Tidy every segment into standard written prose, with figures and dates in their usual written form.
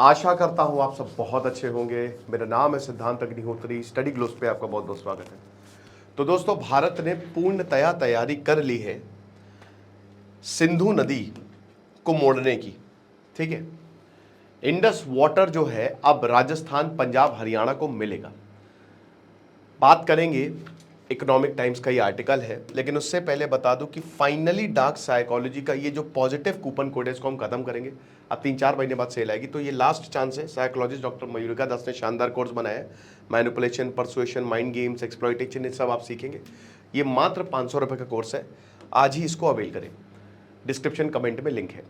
आशा करता हूँ आप सब बहुत अच्छे होंगे। मेरा नाम है सिद्धांत अग्निहोत्री। स्टडी ग्लोब्स पे आपका बहुत बहुत स्वागत है। तो दोस्तों, भारत ने पूर्णतया तैयारी कर ली है सिंधु नदी को मोड़ने की। ठीक है, इंडस वाटर जो है अब राजस्थान, पंजाब, हरियाणा को मिलेगा। बात करेंगे, इकोनॉमिक टाइम्स का ये आर्टिकल है, लेकिन उससे पहले बता दूं कि फाइनली डार्क साइकोलॉजी का ये जो पॉजिटिव कूपन कोड है इसको हम खत्म करेंगे। अब 3-4 महीने बाद सेल आएगी, तो ये लास्ट चांस है। साइकोलॉजिस्ट डॉक्टर मयूरिका दास ने शानदार कोर्स बनाया है। Manipulation, persuasion, mind games, exploitation, ये सब आप सीखेंगे। ये मात्र 500 रुपये का कोर्स है। आज ही इसको अवेल करें। डिस्क्रिप्शन कमेंट में लिंक है।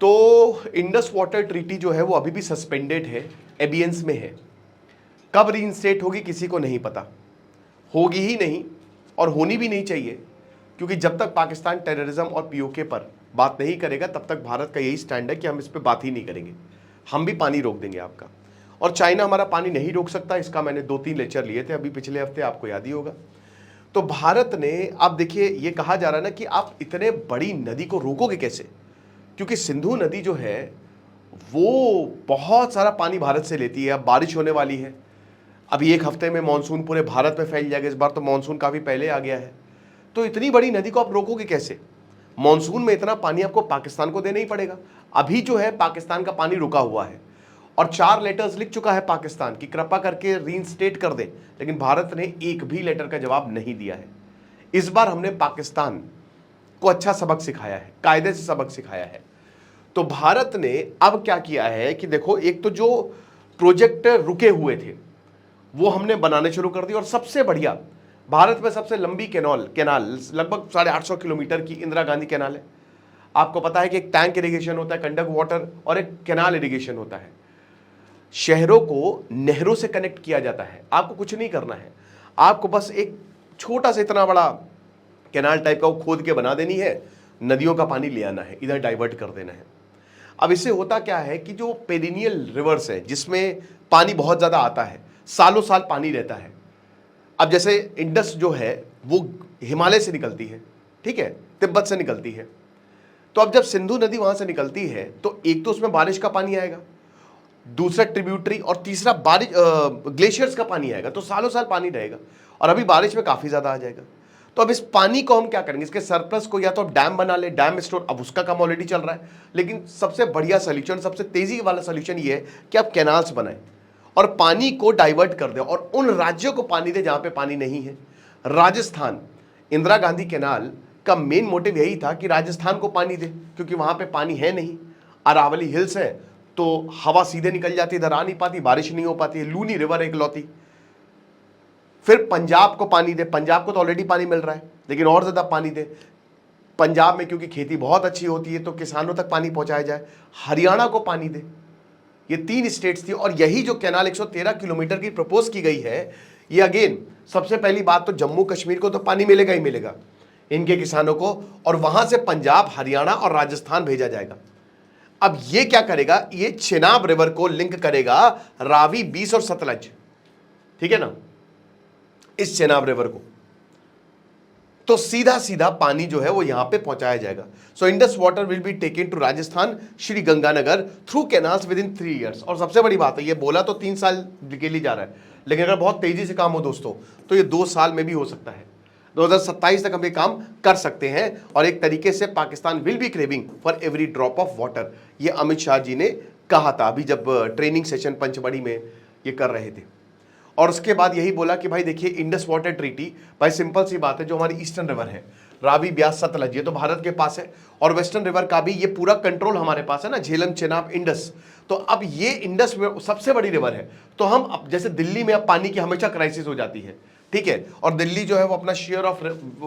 तो इंडस वाटर ट्रीटी जो है वो अभी भी सस्पेंडेड है, एबियंस में है। कब रीइंस्टेट होगी किसी को नहीं पता, होगी ही नहीं और होनी भी नहीं चाहिए, क्योंकि जब तक पाकिस्तान टेररिज्म और पीओके पर बात नहीं करेगा तब तक भारत का यही स्टैंड है कि हम इस पर बात ही नहीं करेंगे। हम भी पानी रोक देंगे आपका, और चाइना हमारा पानी नहीं रोक सकता। इसका मैंने 2-3 लेक्चर लिए थे अभी पिछले हफ्ते, आपको याद ही होगा। तो भारत ने, अब देखिए, ये कहा जा रहा है ना कि आप इतने बड़ी नदी को रोकोगे कैसे, क्योंकि सिंधु नदी जो है वो बहुत सारा पानी भारत से लेती है। अब बारिश होने वाली है, अभी एक हफ्ते में मानसून पूरे भारत में फैल जाएगा। इस बार तो मानसून काफी पहले आ गया है। तो इतनी बड़ी नदी को आप रोकोगे कैसे? मानसून में इतना पानी आपको पाकिस्तान को देना ही पड़ेगा। अभी जो है पाकिस्तान का पानी रुका हुआ है, और 4 लेटर्स लिख चुका है पाकिस्तान की कृपा करके रीइंस्टेट कर दे, लेकिन भारत ने एक भी लेटर का जवाब नहीं दिया है। इस बार हमने पाकिस्तान को अच्छा सबक सिखाया है, कायदे से सबक सिखाया है। तो भारत ने अब क्या किया है कि देखो, एक तो जो प्रोजेक्ट रुके हुए थे वो हमने बनाने शुरू कर दी। और सबसे बढ़िया, भारत में सबसे लंबी कैनाल लगभग 850 किलोमीटर की इंदिरा गांधी कैनाल है। आपको पता है कि एक टैंक इरिगेशन होता है, कंडक्ट वाटर, और एक कैनाल इरिगेशन होता है। शहरों को नहरों से कनेक्ट किया जाता है। आपको कुछ नहीं करना है, आपको बस एक छोटा सा इतना बड़ा कैनाल टाइप का वो खोद के बना देनी है, नदियों का पानी ले आना है, इधर डाइवर्ट कर देना है। अब इससे होता क्या है कि जो पेरिनियल रिवर्स है जिसमें पानी बहुत ज्यादा आता है, सालों साल पानी रहता है। अब जैसे इंडस जो है वो हिमालय से निकलती है, ठीक है, तिब्बत से निकलती है। तो अब जब सिंधु नदी वहां से निकलती है तो एक तो उसमें बारिश का पानी आएगा, दूसरा ट्रिब्यूटरी, और तीसरा बारिश ग्लेशियर्स का पानी आएगा। तो सालों साल पानी रहेगा, और अभी बारिश में काफी ज्यादा आ जाएगा। तो अब इस पानी को हम क्या करेंगे, इसके सरप्लस को या तो डैम बना ले, डैम स्टोर। अब उसका काम ऑलरेडी चल रहा है, लेकिन सबसे बढ़िया सोल्यूशन, सबसे तेजी वाला सोल्यूशन ये है कि आप कैनाल्स बनाएं और पानी को डाइवर्ट कर दे, और उन राज्यों को पानी दे जहां पे पानी नहीं है। राजस्थान, इंदिरा गांधी कैनाल का मेन मोटिव यही था कि राजस्थान को पानी दे, क्योंकि वहां पे पानी है नहीं। अरावली हिल्स है तो हवा सीधे निकल जाती, इधर आ नहीं पाती, बारिश नहीं हो पाती है, लूनी रिवर एक लौती। फिर पंजाब को पानी दे, पंजाब को तो ऑलरेडी पानी मिल रहा है, लेकिन और ज्यादा पानी दे पंजाब में, क्योंकि खेती बहुत अच्छी होती है तो किसानों तक पानी पहुंचाया जाए। हरियाणा को पानी दे। ये 3 स्टेट्स थी, और यही जो कैनाल 113 किलोमीटर की प्रपोज की गई है, ये अगेन, सबसे पहली बात तो जम्मू कश्मीर को तो पानी मिलेगा ही मिलेगा, इनके किसानों को, और वहां से पंजाब, हरियाणा और राजस्थान भेजा जाएगा। अब ये क्या करेगा, ये चेनाब रिवर को लिंक करेगा रावी, बीस और सतलज, ठीक है ना, इस चेनाब रिवर को। तो सीधा सीधा पानी जो है वो यहां पे पहुंचाया जाएगा। So Indus water will be taken to Rajasthan, Shri Ganganagar through canals within 3 years। और सबसे बड़ी बात है, ये बोला तो 3 साल के लिए जा रहा है, लेकिन अगर बहुत तेजी से काम हो दोस्तों तो ये 2 साल में भी हो सकता है। 2027 तक हम ये काम कर सकते हैं। और एक तरीके से Pakistan will be craving for every drop of water, ये अमित शाह जी ने कहा था अभी जब ट्रेनिंग सेशन पंचमढ़ी में ये कर रहे थे। और उसके बाद यही बोला कि भाई देखिए, इंडस वाटर ट्रीटी, भाई सिंपल सी बात है, जो हमारी ईस्टर्न रिवर है, रावी, ब्यास, सतलज, ये तो भारत के पास है, और वेस्टर्न रिवर का भी ये पूरा कंट्रोल हमारे पास है ना, झेलम, चेनाब, इंडस। तो अब ये इंडस सबसे बड़ी रिवर है। तो हम अब जैसे दिल्ली में अब पानी की हमेशा क्राइसिस हो जाती है, ठीक है, और दिल्ली जो है वो अपना शेयर ऑफ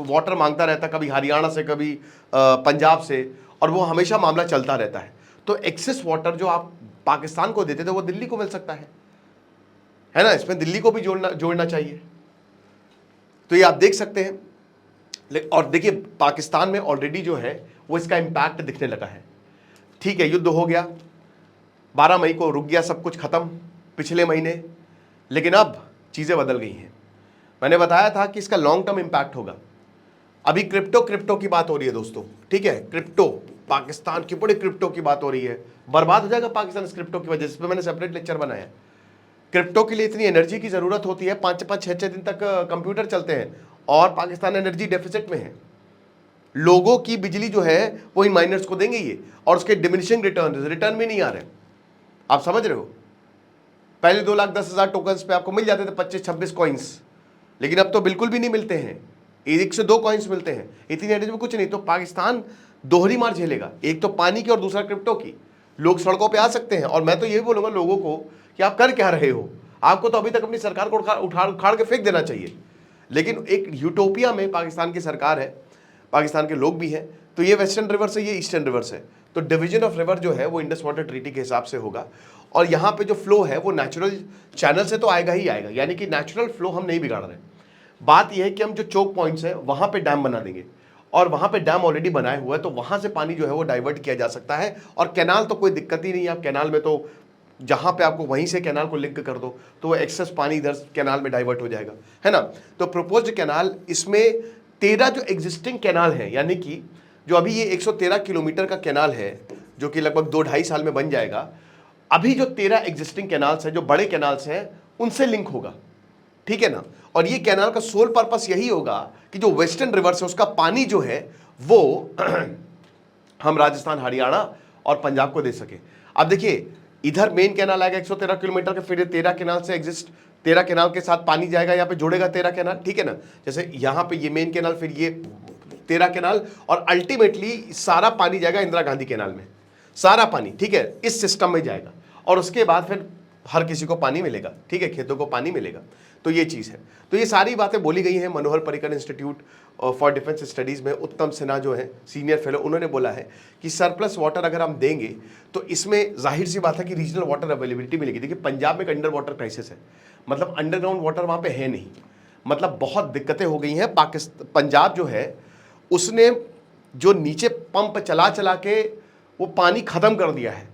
वाटर मांगता रहता है, कभी हरियाणा से, कभी पंजाब से, और वो हमेशा मामला चलता रहता है। तो एक्सेस वाटर जो आप पाकिस्तान को देते थे वो दिल्ली को मिल सकता है ना, इसमें दिल्ली को भी जोड़ना चाहिए। तो ये आप देख सकते हैं। और देखिए, पाकिस्तान में ऑलरेडी जो है वो इसका इंपैक्ट दिखने लगा है। ठीक है, युद्ध हो गया, 12 मई को रुक गया सब कुछ, खत्म पिछले महीने, लेकिन अब चीजें बदल गई हैं। मैंने बताया था कि इसका लॉन्ग टर्म इंपैक्ट होगा। अभी क्रिप्टो की बात हो रही है दोस्तों, ठीक है, क्रिप्टो पाकिस्तान की बड़ी क्रिप्टो की बात हो रही है, बर्बाद हो जाएगा पाकिस्तान इस क्रिप्टो की वजह से। इस पे मैंने सेपरेट लेक्चर बनाया है। क्रिप्टो के लिए इतनी एनर्जी की जरूरत होती है, 5-5 6-6 दिन तक कंप्यूटर चलते हैं और पाकिस्तान एनर्जी डेफिसिट में है। लोगों की बिजली जो है वो इन माइनर्स को देंगे ये, और उसके डिमिनिशिंग रिटर्न में नहीं आ रहे। आप समझ रहे हो, पहले 2,10,000 टोकन्स पे आपको मिल जाते थे 25-26 कॉइन्स, लेकिन अब तो बिल्कुल भी नहीं मिलते हैं, 1 से 2 कॉइन्स मिलते हैं। इतनी एनर्जी में कुछ नहीं। तो पाकिस्तान दोहरी मार झेलेगा, एक तो पानी की और दूसरा क्रिप्टो की। लोग सड़कों पे आ सकते हैं, और मैं तो यही बोलूंगा लोगों को कि आप कर क्या रहे हो। आपको तो अभी तक अपनी सरकार को उखाड़ के फेंक देना चाहिए। लेकिन एक यूटोपिया में पाकिस्तान की सरकार है, पाकिस्तान के लोग भी हैं। तो ये वेस्टर्न रिवर्स है, ये ईस्टर्न रिवर्स है। तो डिवीजन ऑफ रिवर जो है वो इंडस वाटर ट्रीटी के हिसाब से होगा, और यहाँ पे जो फ्लो है वो नेचुरल चैनल से तो आएगा ही आएगा, यानी कि नेचुरल फ्लो हम नहीं बिगाड़ रहे। बात यह है कि हम जो चोक पॉइंट्स हैं वहां पे डैम बना देंगे, और वहां पे डैम ऑलरेडी बनाए हुआ है, तो वहां से पानी जो है वो डाइवर्ट किया जा सकता है। और कैनाल तो कोई दिक्कत ही नहीं है। आप कैनाल में तो जहां पे आपको वहीं से कैनाल को लिंक कर दो तो वो एक्सेस पानी इधर कैनाल में डाइवर्ट हो जाएगा, है ना। तो प्रपोज्ड कैनाल, इसमें 13 जो एग्जिस्टिंग कैनाल है, यानी कि जो अभी ये 113 किलोमीटर का कैनाल है जो कि लगभग 2-2.5 साल में बन जाएगा, अभी जो 13 एग्जिस्टिंग कैनाल्स हैं, जो बड़े कैनाल्स हैं, उनसे लिंक होगा, ठीक है ना। और ये कैनाल का सोल पर्पस यही होगा कि जो वेस्टर्न रिवर्स है उसका पानी जो है वो हम राजस्थान, हरियाणा और पंजाब को दे सके। अब देखिए, इधर मेन कैनाल आएगा 113 किलोमीटर का, फिर 13 कैनाल से एग्जिस्ट, 13 कैनाल के साथ पानी जाएगा, यहाँ पे जुड़ेगा 13 कैनाल, ठीक है ना। जैसे यहाँ पे ये मेन कैनाल, फिर ये 13 कैनाल, और अल्टीमेटली सारा पानी जाएगा इंदिरा गांधी कैनाल में, सारा पानी, ठीक है, इस सिस्टम में जाएगा। और उसके बाद फिर हर किसी को पानी मिलेगा, ठीक है, खेतों को पानी मिलेगा। तो ये चीज़ है। तो ये सारी बातें बोली गई हैं। Manohar Parrikar institute for defence studies में उत्तम सिन्हा जो है सीनियर फेलो, उन्होंने बोला है कि सरप्लस वाटर अगर हम देंगे तो इसमें जाहिर सी बात है कि रीजनल वाटर अवेलेबिलिटी मिलेगी। देखिए, पंजाब में अंडर वाटर क्राइसिस है, मतलब अंडरग्राउंड वाटर वहाँ पे है नहीं, मतलब बहुत दिक्कतें हो गई हैं। पंजाब जो है उसने जो नीचे पंप चला चला के वो पानी ख़त्म कर दिया है।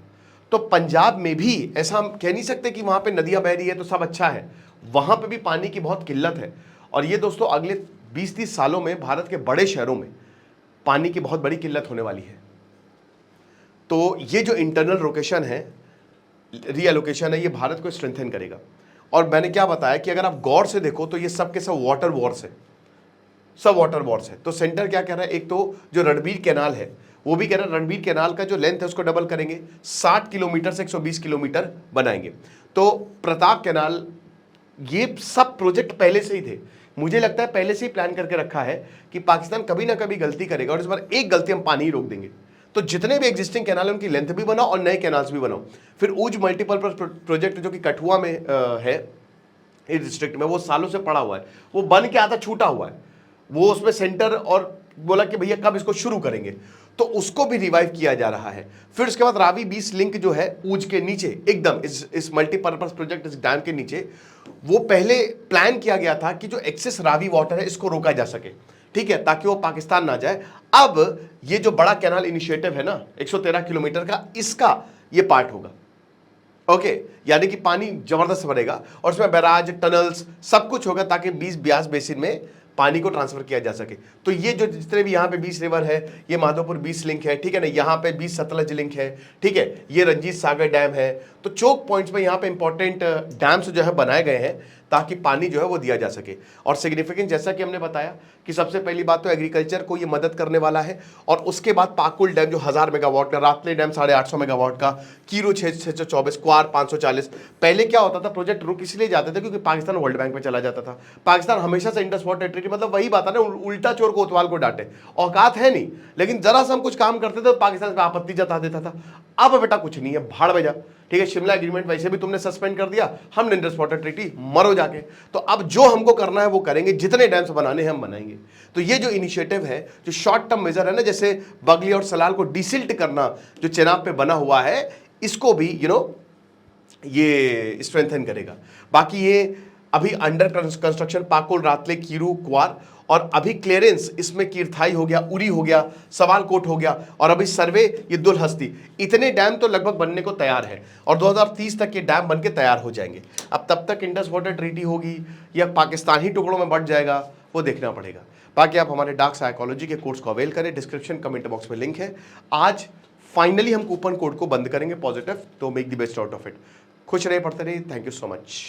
तो पंजाब में भी ऐसा हम कह नहीं सकते कि वहाँ पे नदियाँ बह रही है तो सब अच्छा है, वहाँ पे भी पानी की बहुत किल्लत है। और ये दोस्तों अगले 20-30 सालों में भारत के बड़े शहरों में पानी की बहुत बड़ी किल्लत होने वाली है। तो ये जो इंटरनल रोकेशन है, रीएलोकेशन है, ये भारत को स्ट्रेंथन करेगा। और मैंने क्या बताया कि अगर आप गौर से देखो तो ये सब के सब वाटर वॉर्स है, सब वाटर वॉर्स है। तो सेंटर क्या कह रहा है, एक तो जो रणबीर कैनाल है वो भी कह रहा है रणबीर कैनाल का जो लेंथ है उसको डबल करेंगे, 60 किलोमीटर से 120 किलोमीटर बनाएंगे। तो प्रताप कैनाल, ये सब प्रोजेक्ट पहले से ही थे, मुझे लगता है पहले से ही प्लान करके रखा है कि पाकिस्तान कभी ना कभी गलती करेगा और इस बार एक गलती हम पानी ही रोक देंगे। तो जितने भी एग्जिस्टिंग कैनाल है उनकी लेंथ भी बनाओ और नए कैनाल्स भी बनाओ। फिर ऊज मल्टीपर्पज प्रोजेक्ट जो कि कठुआ में है, इस डिस्ट्रिक्ट में, वो सालों से पड़ा हुआ है, वो बन के आधा छूटा हुआ है, वो उसमें सेंटर और बोला कि भैया कब इसको शुरू करेंगे, तो उसको भी रिवाइव किया जा रहा है। फिर उसके बाद रावी 20 लिंक जो है ऊज के नीचे एकदम इस मल्टीपर्पज प्रोजेक्ट, इस डैम के नीचे, वो पहले प्लान किया गया था कि जो एक्सेस रावी वाटर है इसको रोका जा सके, ठीक है, ताकि वो पाकिस्तान ना जाए। अब ये जो बड़ा कैनाल इनिशिएटिव है ना 113 किलोमीटर का, इसका ये पार्ट होगा, ओके, यानी कि पानी जबरदस्त भरेगा और उसमें बैराज, टनल्स, सब कुछ होगा ताकि 20 ब्यास बेसिन में पानी को ट्रांसफर किया जा सके। तो ये जो जितने भी यहाँ पे 20 रिवर है, ये माधोपुर 20 लिंक है, ठीक है ना, यहाँ पे 20 सतलज लिंक है, ठीक है, ये रंजीत सागर डैम है। तो चोक पॉइंट्स में यहाँ पे इंपॉर्टेंट डैम्स जो है बनाए गए हैं ताकि पानी जो है वो दिया जा सके। और सिग्निफिकेंट जैसा कि हमने बताया कि सबसे पहली बात तो एग्रीकल्चर को ये मदद करने वाला है, और उसके बाद पाकुल डैम जो 1000 मेगावाट का, रातले डैम 850 मेगावाट का, कीरू 624, क्वार 540। पहले क्या होता था, प्रोजेक्ट रुक इसलिए जाते थे क्योंकि पाकिस्तान वर्ल्ड बैंक में चला जाता था। पाकिस्तान हमेशा से इंडस वाटर ट्रीटी, मतलब वही बात है ना, उल्टा चोर को उतवाल को डांटे, औकात है नहीं, लेकिन जरा सा हम कुछ काम करते थे तो पाकिस्तान पे आपत्ति जता देता था। अब बेटा कुछ नहीं है, भाड़ में जा, ठीक है, शिमला एग्रीमेंट वैसे भी तुमने सस्पेंड कर दिया, हमने इंडस वाटर ट्रीटी, मरो जाके। तो अब जो हमको करना है वो करेंगे, जितने डैम्स बनाने हैं हम बनाएंगे। तो ये जो इनिशिएटिव है, जो शॉर्ट टर्म मेजर है ना, जैसे बगली और सलाल को डिसिल्ट करना जो चेनाब पे बना हुआ है, इसको भी ये स्ट्रेंथन करेगा। बाकी ये अभी अंडर कंस्ट्रक्शन पाकुल, रातले, कीरू, क्वार, और अभी क्लियरेंस इसमें कीरथाई हो गया, उरी हो गया, सवालकोट हो गया, और अभी सर्वे ये दुलहस्ती, इतने डैम तो लगभग बनने को तैयार है और 2030 तक ये डैम बनके तैयार हो जाएंगे। अब तब तक इंडस वाटर ट्रीटी होगी या पाकिस्तान ही टुकड़ों में बंट जाएगा, वो देखना पड़ेगा। बाकी आप हमारे डार्क साइकोलॉजी के कोर्स को अवेल करें, डिस्क्रिप्शन कमेंट बॉक्स में लिंक है। आज फाइनली हम कूपन कोड को बंद करेंगे पॉजिटिव, तो make the best out of it. खुश रहे, पढ़ते रहिए। Thank you so much.